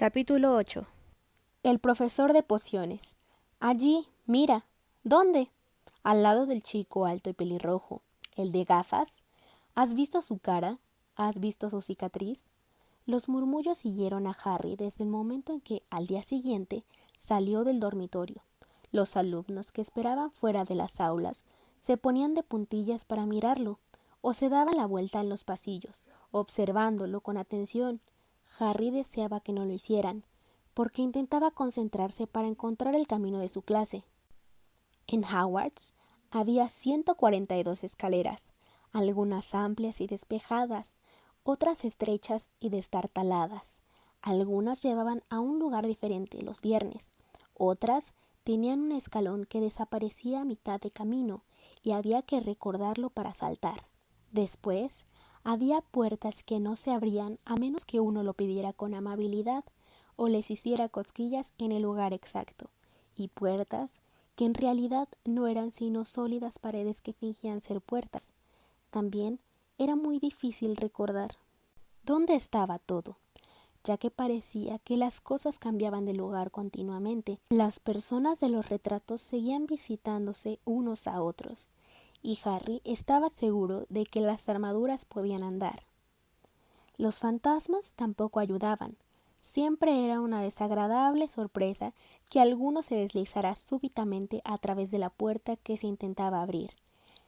Capítulo 8. El profesor de pociones. Allí, mira. ¿Dónde? Al lado del chico alto y pelirrojo. ¿El de gafas? ¿Has visto su cara? ¿Has visto su cicatriz? Los murmullos siguieron a Harry desde el momento en que, al día siguiente, salió del dormitorio. Los alumnos que esperaban fuera de las aulas se ponían de puntillas para mirarlo, o se daban la vuelta en los pasillos, observándolo con atención. Harry deseaba que no lo hicieran, porque intentaba concentrarse para encontrar el camino de su clase. En Hogwarts había 142 escaleras, algunas amplias y despejadas, otras estrechas y destartaladas. Algunas llevaban a un lugar diferente los viernes, otras tenían un escalón que desaparecía a mitad de camino y había que recordarlo para saltar. Después, había puertas que no se abrían a menos que uno lo pidiera con amabilidad o les hiciera cosquillas en el lugar exacto, y puertas que en realidad no eran sino sólidas paredes que fingían ser puertas. También era muy difícil recordar dónde estaba todo, ya que parecía que las cosas cambiaban de lugar continuamente. Las personas de los retratos seguían visitándose unos a otros, y Harry estaba seguro de que las armaduras podían andar. Los fantasmas tampoco ayudaban. Siempre era una desagradable sorpresa que alguno se deslizara súbitamente a través de la puerta que se intentaba abrir.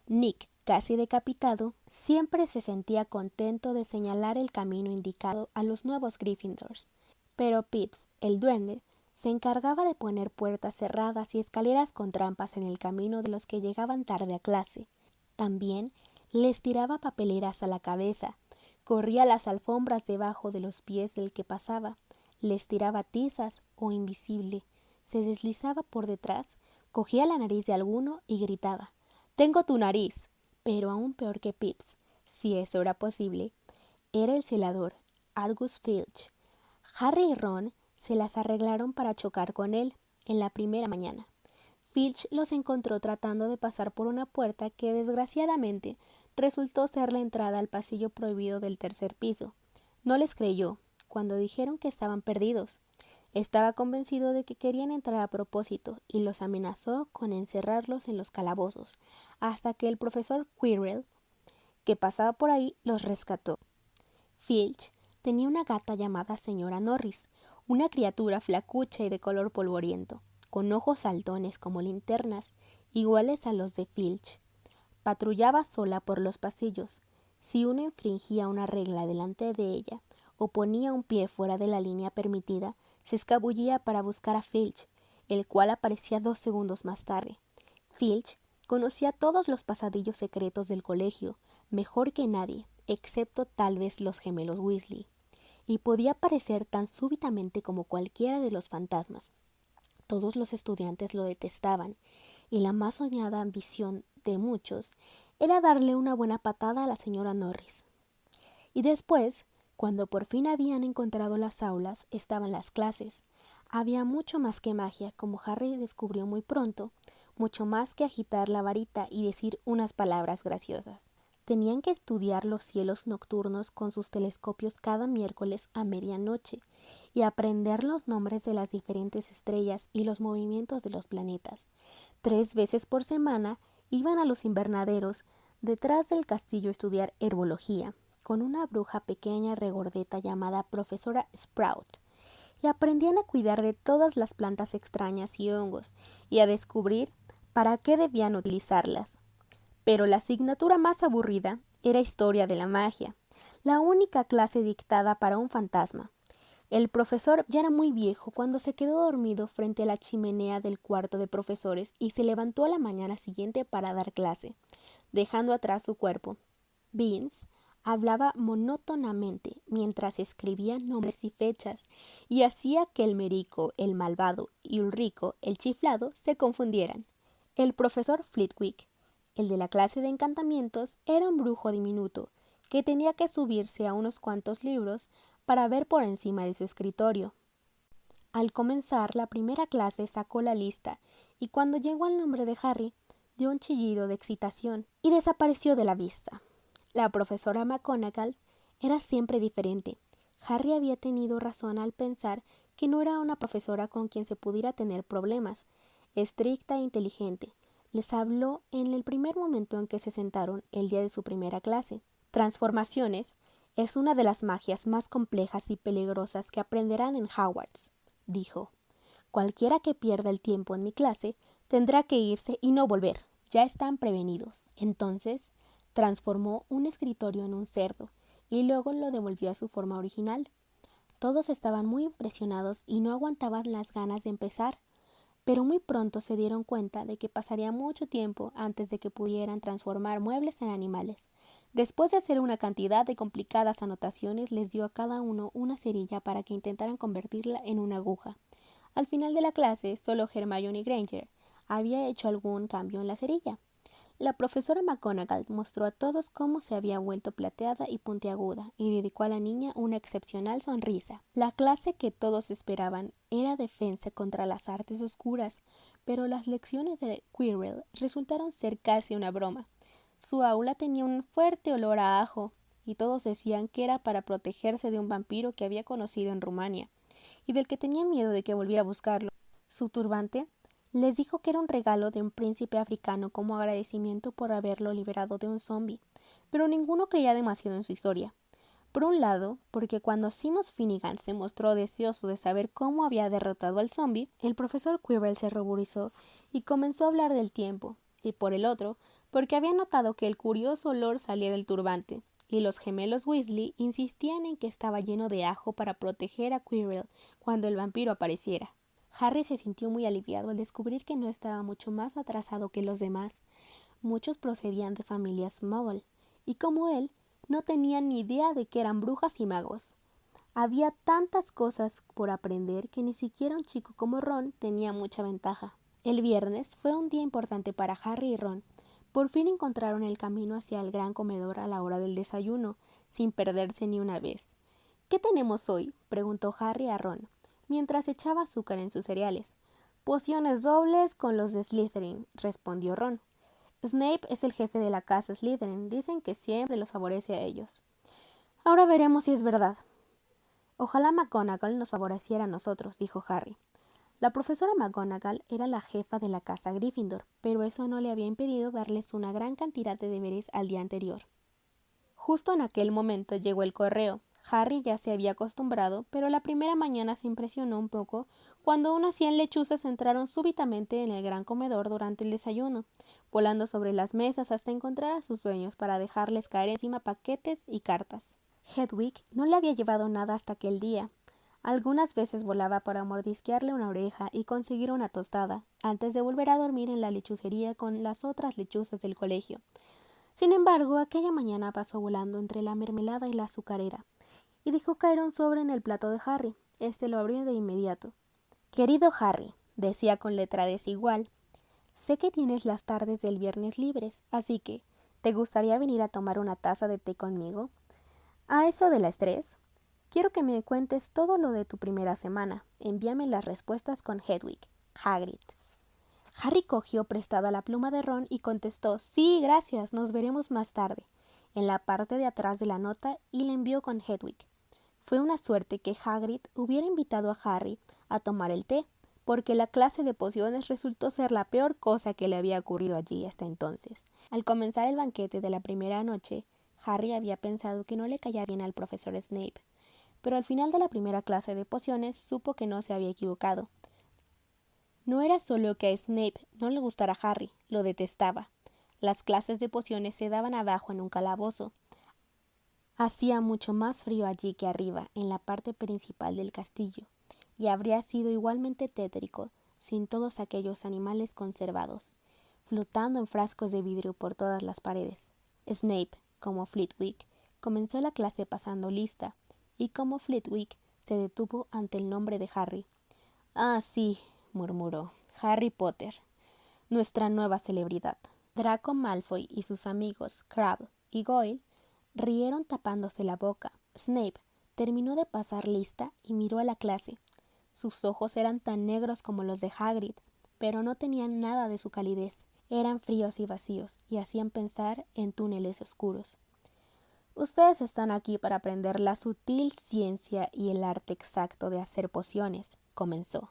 Nick, casi decapitado, siempre se sentía contento de señalar el camino indicado a los nuevos Gryffindors. Pero Pips, el duende, se encargaba de poner puertas cerradas y escaleras con trampas en el camino de los que llegaban tarde a clase. También les tiraba papeleras a la cabeza, corría las alfombras debajo de los pies del que pasaba, les tiraba tizas o invisible, se deslizaba por detrás, cogía la nariz de alguno y gritaba: «¡Tengo tu nariz!». Pero aún peor que Pips, si eso era posible, era el celador, Argus Filch. Harry y Ron se las arreglaron para chocar con él en la primera mañana. Filch los encontró tratando de pasar por una puerta que desgraciadamente resultó ser la entrada al pasillo prohibido del tercer piso. No les creyó cuando dijeron que estaban perdidos. Estaba convencido de que querían entrar a propósito y los amenazó con encerrarlos en los calabozos, hasta que el profesor Quirrell, que pasaba por ahí, los rescató. Filch tenía una gata llamada señora Norris, una criatura flacucha y de color polvoriento, con ojos saltones como linternas, iguales a los de Filch. Patrullaba sola por los pasillos. Si uno infringía una regla delante de ella o ponía un pie fuera de la línea permitida, se escabullía para buscar a Filch, el cual aparecía 2 segundos más tarde. Filch conocía todos los pasadillos secretos del colegio, mejor que nadie, excepto tal vez los gemelos Weasley, y podía aparecer tan súbitamente como cualquiera de los fantasmas. Todos los estudiantes lo detestaban, y la más soñada ambición de muchos era darle una buena patada a la señora Norris. Y después, cuando por fin habían encontrado las aulas, estaban las clases. Había mucho más que magia, como Harry descubrió muy pronto, mucho más que agitar la varita y decir unas palabras graciosas. Tenían que estudiar los cielos nocturnos con sus telescopios cada miércoles a medianoche y aprender los nombres de las diferentes estrellas y los movimientos de los planetas. 3 veces por semana iban a los invernaderos detrás del castillo a estudiar herbología con una bruja pequeña regordeta llamada profesora Sprout, y aprendían a cuidar de todas las plantas extrañas y hongos y a descubrir para qué debían utilizarlas. Pero la asignatura más aburrida era historia de la magia, la única clase dictada para un fantasma. El profesor ya era muy viejo cuando se quedó dormido frente a la chimenea del cuarto de profesores y se levantó a la mañana siguiente para dar clase, dejando atrás su cuerpo. Vince hablaba monótonamente mientras escribía nombres y fechas y hacía que el Merico, el malvado, y Ulrico, el chiflado, se confundieran. El profesor Flitwick, el de la clase de encantamientos, era un brujo diminuto que tenía que subirse a unos cuantos libros para ver por encima de su escritorio. Al comenzar la primera clase sacó la lista y cuando llegó al nombre de Harry dio un chillido de excitación y desapareció de la vista. La profesora McGonagall era siempre diferente. Harry había tenido razón al pensar que no era una profesora con quien se pudiera tener problemas. Estricta e inteligente, les habló en el primer momento en que se sentaron el día de su primera clase. Transformaciones es una de las magias más complejas y peligrosas que aprenderán en Hogwarts, dijo. Cualquiera que pierda el tiempo en mi clase tendrá que irse y no volver. Ya están prevenidos. Entonces, transformó un escritorio en un cerdo y luego lo devolvió a su forma original. Todos estaban muy impresionados y no aguantaban las ganas de empezar, pero muy pronto se dieron cuenta de que pasaría mucho tiempo antes de que pudieran transformar muebles en animales. Después de hacer una cantidad de complicadas anotaciones, les dio a cada uno una cerilla para que intentaran convertirla en una aguja. Al final de la clase, solo Hermione Granger había hecho algún cambio en la cerilla. La profesora McGonagall mostró a todos cómo se había vuelto plateada y puntiaguda y dedicó a la niña una excepcional sonrisa. La clase que todos esperaban era defensa contra las artes oscuras, pero las lecciones de Quirrell resultaron ser casi una broma. Su aula tenía un fuerte olor a ajo y todos decían que era para protegerse de un vampiro que había conocido en Rumania y del que tenía miedo de que volviera a buscarlo. Su turbante les dijo que era un regalo de un príncipe africano como agradecimiento por haberlo liberado de un zombi, pero ninguno creía demasiado en su historia. Por un lado, porque cuando Seamus Finnegan se mostró deseoso de saber cómo había derrotado al zombi, el profesor Quirrell se ruborizó y comenzó a hablar del tiempo, y por el otro, porque había notado que el curioso olor salía del turbante, y los gemelos Weasley insistían en que estaba lleno de ajo para proteger a Quirrell cuando el vampiro apareciera. Harry se sintió muy aliviado al descubrir que no estaba mucho más atrasado que los demás. Muchos procedían de familias Muggle, y como él, no tenían ni idea de que eran brujas y magos. Había tantas cosas por aprender que ni siquiera un chico como Ron tenía mucha ventaja. El viernes fue un día importante para Harry y Ron. Por fin encontraron el camino hacia el gran comedor a la hora del desayuno, sin perderse ni una vez. ¿Qué tenemos hoy?, preguntó Harry a Ron, mientras echaba azúcar en sus cereales. Pociones dobles con los de Slytherin, respondió Ron. Snape es el jefe de la casa Slytherin. Dicen que siempre los favorece a ellos. Ahora veremos si es verdad. Ojalá McGonagall nos favoreciera a nosotros, dijo Harry. La profesora McGonagall era la jefa de la casa Gryffindor, pero eso no le había impedido darles una gran cantidad de deberes al día anterior. Justo en aquel momento llegó el correo. Harry ya se había acostumbrado, pero la primera mañana se impresionó un poco cuando unas 100 lechuzas entraron súbitamente en el gran comedor durante el desayuno, volando sobre las mesas hasta encontrar a sus dueños para dejarles caer encima paquetes y cartas. Hedwig no le había llevado nada hasta aquel día. Algunas veces volaba para mordisquearle una oreja y conseguir una tostada, antes de volver a dormir en la lechucería con las otras lechuzas del colegio. Sin embargo, aquella mañana pasó volando entre la mermelada y la azucarera, y dejó caer un sobre en el plato de Harry. Este lo abrió de inmediato. Querido Harry, decía con letra desigual, sé que tienes las tardes del viernes libres, así que, ¿te gustaría venir a tomar una taza de té conmigo? A eso de las 3, quiero que me cuentes todo lo de tu primera semana. Envíame las respuestas con Hedwig. Hagrid. Harry cogió prestada la pluma de Ron y contestó, sí, gracias, nos veremos más tarde, en la parte de atrás de la nota, y la envió con Hedwig. Fue una suerte que Hagrid hubiera invitado a Harry a tomar el té, porque la clase de pociones resultó ser la peor cosa que le había ocurrido allí hasta entonces. Al comenzar el banquete de la primera noche, Harry había pensado que no le caía bien al profesor Snape, pero al final de la primera clase de pociones supo que no se había equivocado. No era solo que a Snape no le gustara Harry, lo detestaba. Las clases de pociones se daban abajo en un calabozo. Hacía mucho más frío allí que arriba, en la parte principal del castillo, y habría sido igualmente tétrico sin todos aquellos animales conservados, flotando en frascos de vidrio por todas las paredes. Snape, como Flitwick, comenzó la clase pasando lista, y como Flitwick se detuvo ante el nombre de Harry. Ah, sí, murmuró. Harry Potter, nuestra nueva celebridad. Draco Malfoy y sus amigos Crabbe y Goyle rieron tapándose la boca. Snape terminó de pasar lista y miró a la clase. Sus ojos eran tan negros como los de Hagrid, pero no tenían nada de su calidez. Eran fríos y vacíos y hacían pensar en túneles oscuros. Ustedes están aquí para aprender la sutil ciencia y el arte exacto de hacer pociones, comenzó.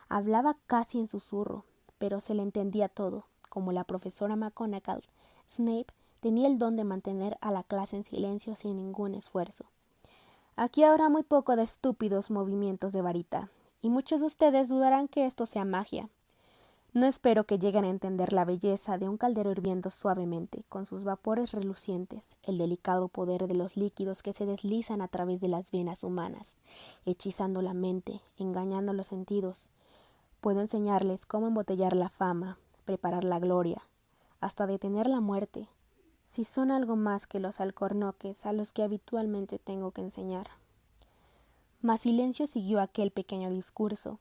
Hablaba casi en susurro, pero se le entendía todo. Como la profesora McGonagall, Snape tenía el don de mantener a la clase en silencio sin ningún esfuerzo. Aquí habrá muy poco de estúpidos movimientos de varita, y muchos de ustedes dudarán que esto sea magia. No espero que lleguen a entender la belleza de un caldero hirviendo suavemente, con sus vapores relucientes, el delicado poder de los líquidos que se deslizan a través de las venas humanas, hechizando la mente, engañando los sentidos. Puedo enseñarles cómo embotellar la fama, preparar la gloria, hasta detener la muerte, si son algo más que los alcornoques a los que habitualmente tengo que enseñar. Mas silencio siguió aquel pequeño discurso.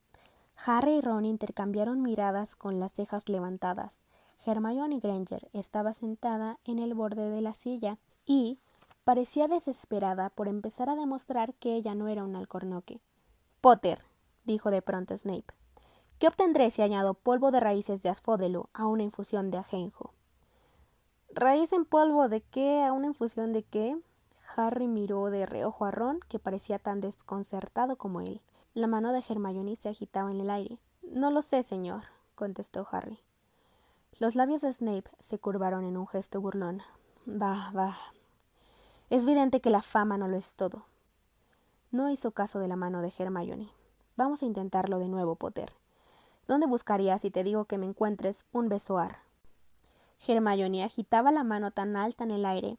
Harry y Ron intercambiaron miradas con las cejas levantadas. Hermione Granger estaba sentada en el borde de la silla y parecía desesperada por empezar a demostrar que ella no era un alcornoque. Potter, dijo de pronto Snape, ¿qué obtendré si añado polvo de raíces de asfódelo a una infusión de ajenjo? ¿Raíz en polvo de qué a una infusión de qué? Harry miró de reojo a Ron, que parecía tan desconcertado como él. La mano de Hermione se agitaba en el aire. No lo sé, señor, contestó Harry. Los labios de Snape se curvaron en un gesto burlón. Bah. Es evidente que la fama no lo es todo. No hizo caso de la mano de Hermione. Vamos a intentarlo de nuevo, Potter. ¿Dónde buscarías si te digo que me encuentres un besoar? Hermione agitaba la mano tan alta en el aire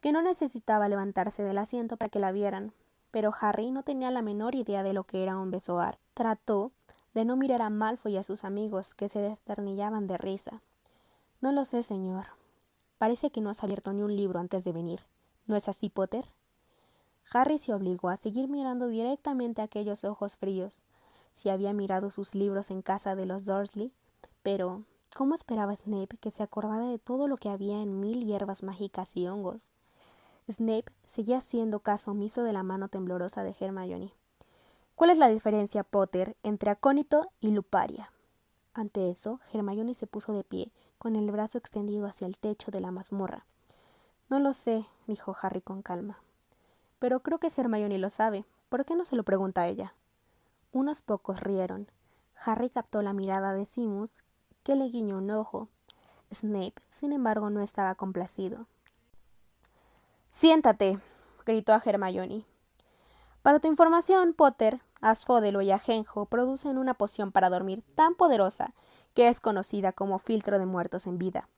que no necesitaba levantarse del asiento para que la vieran, pero Harry no tenía la menor idea de lo que era un besoar. Trató de no mirar a Malfoy y a sus amigos, que se desternillaban de risa. No lo sé, señor. Parece que no has abierto ni un libro antes de venir. ¿No es así, Potter? Harry se obligó a seguir mirando directamente a aquellos ojos fríos. Si había mirado sus libros en casa de los Dursley, pero ¿cómo esperaba Snape que se acordara de todo lo que había en 1000 hierbas mágicas y hongos? Snape seguía haciendo caso omiso de la mano temblorosa de Hermione. ¿Cuál es la diferencia, Potter, entre acónito y luparia? Ante eso, Hermione se puso de pie, con el brazo extendido hacia el techo de la mazmorra. No lo sé, dijo Harry con calma. Pero creo que Hermione lo sabe. ¿Por qué no se lo pregunta a ella? Unos pocos rieron. Harry captó la mirada de Seamus, que le guiñó un ojo. Snape, sin embargo, no estaba complacido. «Siéntate», gritó a Hermione. Para tu información, Potter, asfódelo y ajenjo producen una poción para dormir tan poderosa que es conocida como filtro de muertos en vida.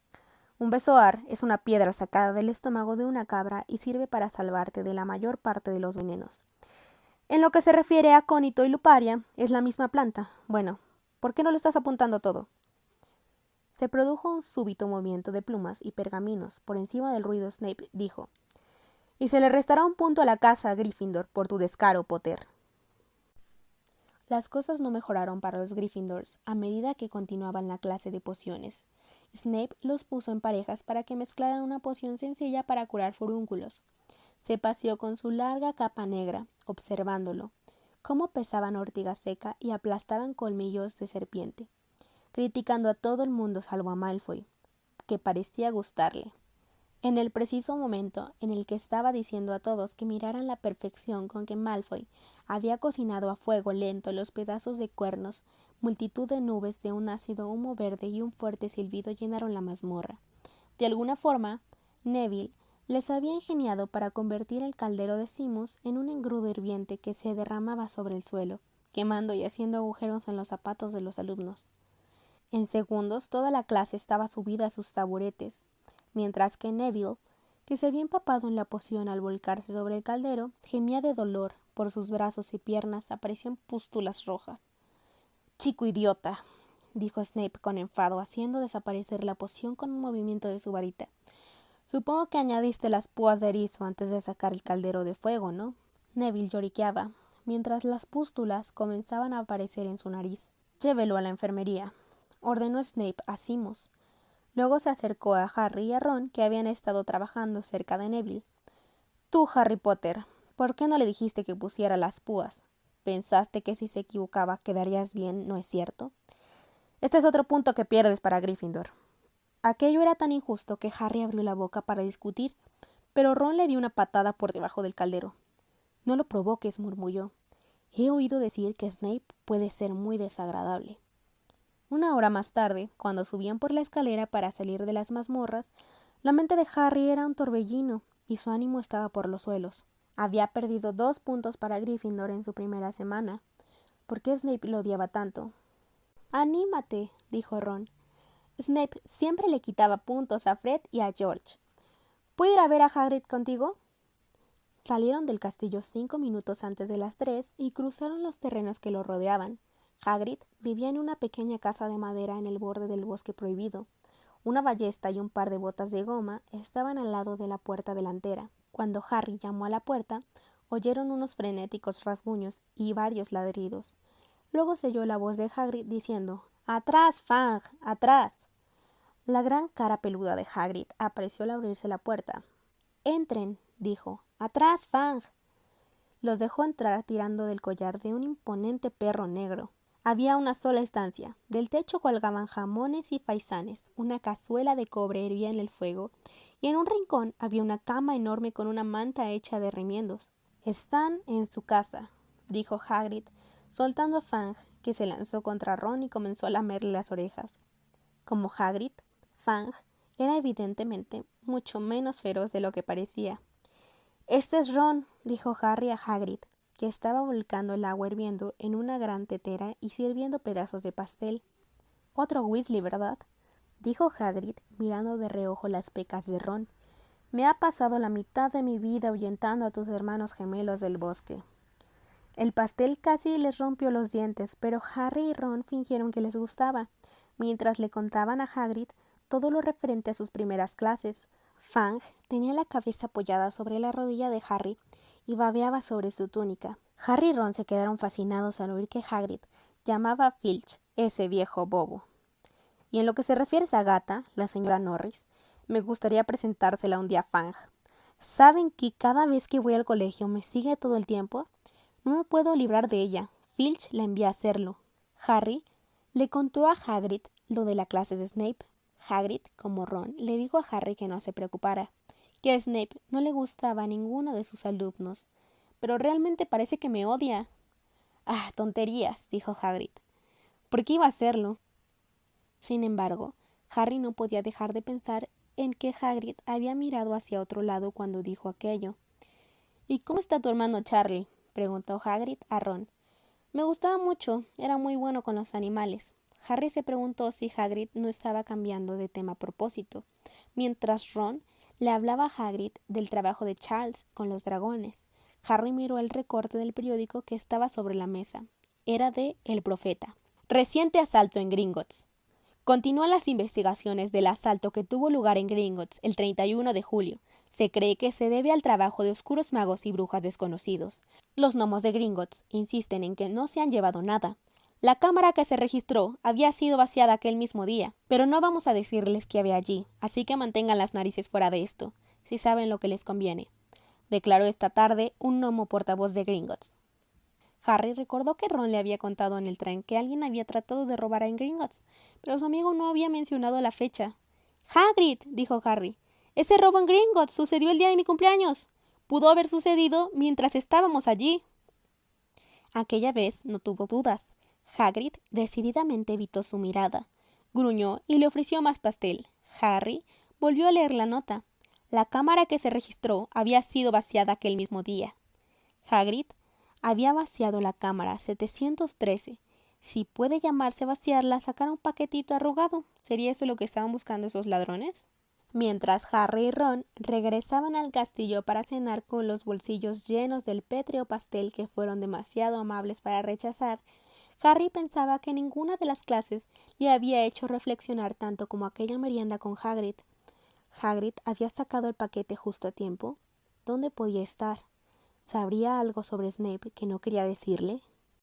Un besoar es una piedra sacada del estómago de una cabra y sirve para salvarte de la mayor parte de los venenos. En lo que se refiere a acónito y luparia, es la misma planta. Bueno, ¿por qué no lo estás apuntando todo? Se produjo un súbito movimiento de plumas y pergaminos. Por encima del ruido, Snape dijo: «Y se le restará un punto a la casa Gryffindor por tu descaro, Potter». Las cosas no mejoraron para los Gryffindors a medida que continuaban la clase de pociones. Snape los puso en parejas para que mezclaran una poción sencilla para curar furúnculos. Se paseó con su larga capa negra, observándolo, cómo pesaban ortiga seca y aplastaban colmillos de serpiente, criticando a todo el mundo salvo a Malfoy, que parecía gustarle. En el preciso momento en el que estaba diciendo a todos que miraran la perfección con que Malfoy había cocinado a fuego lento los pedazos de cuernos, multitud de nubes de un ácido humo verde y un fuerte silbido llenaron la mazmorra. De alguna forma, Neville les había ingeniado para convertir el caldero de Seamus en un engrudo hirviente que se derramaba sobre el suelo, quemando y haciendo agujeros en los zapatos de los alumnos. En segundos toda la clase estaba subida a sus taburetes, mientras que Neville, que se había empapado en la poción al volcarse sobre el caldero, gemía de dolor. Por sus brazos y piernas aparecían pústulas rojas. «Chico idiota», dijo Snape con enfado, haciendo desaparecer la poción con un movimiento de su varita. «Supongo que añadiste las púas de erizo antes de sacar el caldero de fuego, ¿no?» Neville lloriqueaba, mientras las pústulas comenzaban a aparecer en su nariz. «Llévelo a la enfermería», ordenó Snape a Seamus. Luego se acercó a Harry y a Ron, que habían estado trabajando cerca de Neville. «Tú, Harry Potter, ¿por qué no le dijiste que pusiera las púas? ¿Pensaste que si se equivocaba quedarías bien, no es cierto? Este es otro punto que pierdes para Gryffindor». Aquello era tan injusto que Harry abrió la boca para discutir, pero Ron le dio una patada por debajo del caldero. «No lo provoques», murmulló. «He oído decir que Snape puede ser muy desagradable». Una hora más tarde, cuando subían por la escalera para salir de las mazmorras, la mente de Harry era un torbellino y su ánimo estaba por los suelos. Había perdido 2 puntos para Gryffindor en su primera semana. ¿Por qué Snape lo odiaba tanto? «Anímate», dijo Ron. Snape siempre le quitaba puntos a Fred y a George. «¿Puedo ir a ver a Hagrid contigo?» Salieron del castillo 5 minutos antes de las 3 y cruzaron los terrenos que lo rodeaban. Hagrid vivía en una pequeña casa de madera en el borde del bosque prohibido. Una ballesta y un par de botas de goma estaban al lado de la puerta delantera. Cuando Harry llamó a la puerta, oyeron unos frenéticos rasguños y varios ladridos. Luego se oyó la voz de Hagrid diciendo: «¡Atrás, Fang! ¡Atrás!». La gran cara peluda de Hagrid apareció al abrirse la puerta. «Entren», dijo. «¡Atrás, Fang!». Los dejó entrar tirando del collar de un imponente perro negro. Había una sola estancia. Del techo colgaban jamones y faisanes. Una cazuela de cobre hervía en el fuego, y en un rincón había una cama enorme con una manta hecha de remiendos. «Están en su casa», dijo Hagrid, soltando a Fang, que se lanzó contra Ron y comenzó a lamerle las orejas. Como Hagrid, Fang era evidentemente mucho menos feroz de lo que parecía. «Este es Ron», dijo Harry a Hagrid, que estaba volcando el agua hirviendo en una gran tetera y sirviendo pedazos de pastel. «Otro Weasley, ¿verdad?», dijo Hagrid, mirando de reojo las pecas de Ron. «Me ha pasado la mitad de mi vida ahuyentando a tus hermanos gemelos del bosque». El pastel casi les rompió los dientes, pero Harry y Ron fingieron que les gustaba, mientras le contaban a Hagrid todo lo referente a sus primeras clases. Fang tenía la cabeza apoyada sobre la rodilla de Harry y babeaba sobre su túnica. Harry y Ron se quedaron fascinados al oír que Hagrid llamaba a Filch ese viejo bobo. «Y en lo que se refiere a Agatha, la señora Norris, me gustaría presentársela un día a Fang. ¿Saben que cada vez que voy al colegio me sigue todo el tiempo? No me puedo librar de ella. Filch la envía a hacerlo». Harry le contó a Hagrid lo de la clase de Snape. Hagrid, como Ron, le dijo a Harry que no se preocupara, que a Snape no le gustaba a ninguno de sus alumnos. «Pero realmente parece que me odia». «Ah, tonterías», dijo Hagrid. «¿Por qué iba a hacerlo?». Sin embargo, Harry no podía dejar de pensar en que Hagrid había mirado hacia otro lado cuando dijo aquello. «¿Y cómo está tu hermano Charlie?», preguntó Hagrid a Ron. «Me gustaba mucho, era muy bueno con los animales». Harry se preguntó si Hagrid no estaba cambiando de tema a propósito, mientras Ron le hablaba a Hagrid del trabajo de Charles con los dragones. Harry miró el recorte del periódico que estaba sobre la mesa. Era de El Profeta. «Reciente asalto en Gringotts. Continúan las investigaciones del asalto que tuvo lugar en Gringotts el 31 de julio. Se cree que se debe al trabajo de oscuros magos y brujas desconocidos. Los gnomos de Gringotts insisten en que no se han llevado nada. La cámara que se registró había sido vaciada aquel mismo día, pero no vamos a decirles qué había allí, así que mantengan las narices fuera de esto, si saben lo que les conviene», declaró esta tarde un gnomo portavoz de Gringotts. Harry recordó que Ron le había contado en el tren que alguien había tratado de robar a Gringotts, pero su amigo no había mencionado la fecha. «Hagrid», dijo Harry, «ese robo en Gringotts sucedió el día de mi cumpleaños. Pudo haber sucedido mientras estábamos allí». Aquella vez no tuvo dudas. Hagrid decididamente evitó su mirada. Gruñó y le ofreció más pastel. Harry volvió a leer la nota. La cámara que se registró había sido vaciada aquel mismo día. Hagrid había vaciado la cámara 713. Si puede llamarse vaciarla, sacar un paquetito arrugado. ¿Sería eso lo que estaban buscando esos ladrones? Mientras Harry y Ron regresaban al castillo para cenar con los bolsillos llenos del pétreo pastel que fueron demasiado amables para rechazar, Harry pensaba que ninguna de las clases le había hecho reflexionar tanto como aquella merienda con Hagrid. Hagrid había sacado el paquete justo a tiempo. ¿Dónde podía estar? ¿Sabría algo sobre Snape que no quería decirle?